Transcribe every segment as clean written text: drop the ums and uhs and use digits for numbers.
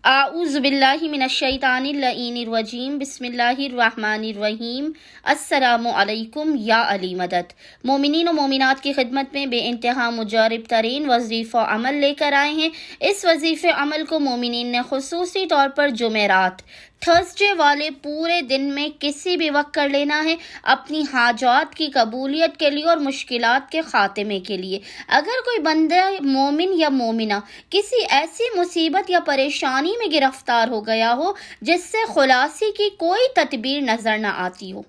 اعوذ باللہ من الشیطان اللعین الرجیم بسم اللہ الرحمن الرحیم السلام علیکم یا علی مدد۔ مومنین و مومنات کی خدمت میں بے انتہا مجرب ترین وظیفہ عمل لے کر آئے ہیں۔ اس وظیفے عمل کو مومنین نے خصوصی طور پر جمعرات تھرسڈے والے پورے دن میں کسی بھی وقت کر لینا ہے، اپنی حاجات کی قبولیت کے لیے اور مشکلات کے خاتمے کے لیے۔ اگر کوئی بندہ مومن یا مومنہ کسی ایسی مصیبت یا پریشانی میں گرفتار ہو گیا ہو جس سے خلاصی کی کوئی تدبیر نظر نہ آتی ہو،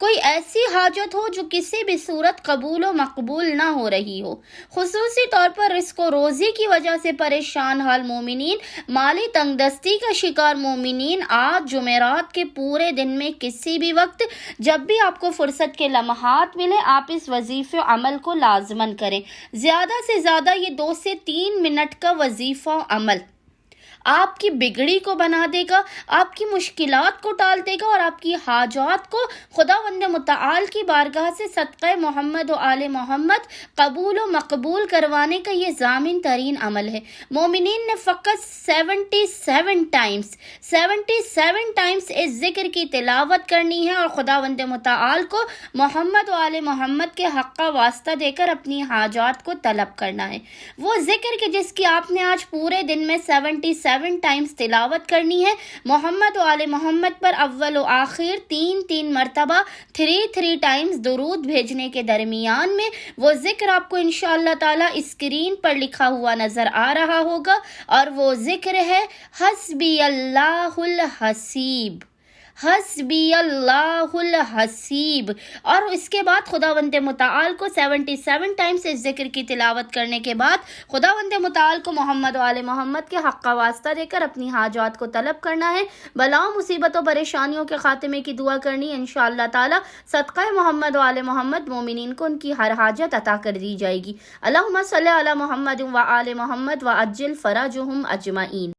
کوئی ایسی حاجت ہو جو کسی بھی صورت قبول و مقبول نہ ہو رہی ہو، خصوصی طور پر رزق و روزی کی وجہ سے پریشان حال مومنین، مالی تنگ دستی کا شکار مومنین، آج جمعرات کے پورے دن میں کسی بھی وقت جب بھی آپ کو فرصت کے لمحات ملے، آپ اس وظیفے عمل کو لازماً کریں۔ زیادہ سے زیادہ یہ 2 سے 3 منٹ کا وظیفہ عمل آپ کی بگڑی کو بنا دے گا، آپ کی مشکلات کو ٹال دے گا اور آپ کی حاجات کو خداوند متعال کی بارگاہ سے صدقہ محمد و آل محمد قبول و مقبول کروانے کا یہ ضامن ترین عمل ہے۔ مومنین نے فقط 77 ٹائمز اس ذکر کی تلاوت کرنی ہے اور خداوند متعال کو محمد و آل محمد کے حق کا واسطہ دے کر اپنی حاجات کو طلب کرنا ہے۔ وہ ذکر کہ جس کی آپ نے آج پورے دن میں 77 ٹائمز تلاوت کرنی ہے، محمد و آل محمد پر اول و آخر 3 مرتبہ 3 ٹائمز درود بھیجنے کے درمیان میں وہ ذکر آپ کو انشاءاللہ تعالی اسکرین پر لکھا ہوا نظر آ رہا ہوگا، اور وہ ذکر ہے حسبی اللہ الحسیب، حسبی اللہ الحسیب۔ اور اس کے بعد خداوند متعال کو 77 ٹائمز اس ذکر کی تلاوت کرنے کے بعد خداوند متعال کو محمد و آل محمد کے حق کا واسطہ دے کر اپنی حاجات کو طلب کرنا ہے، بلاؤں مصیبتوں پریشانیوں کے خاتمے کی دعا کرنی ہے۔ انشاءاللہ تعالی صدقہ محمد و آل محمد مومنین کو ان کی ہر حاجت عطا کر دی جائے گی۔ اللہم صلی علی محمد و آل محمد و عجل فرجہم اجمعین۔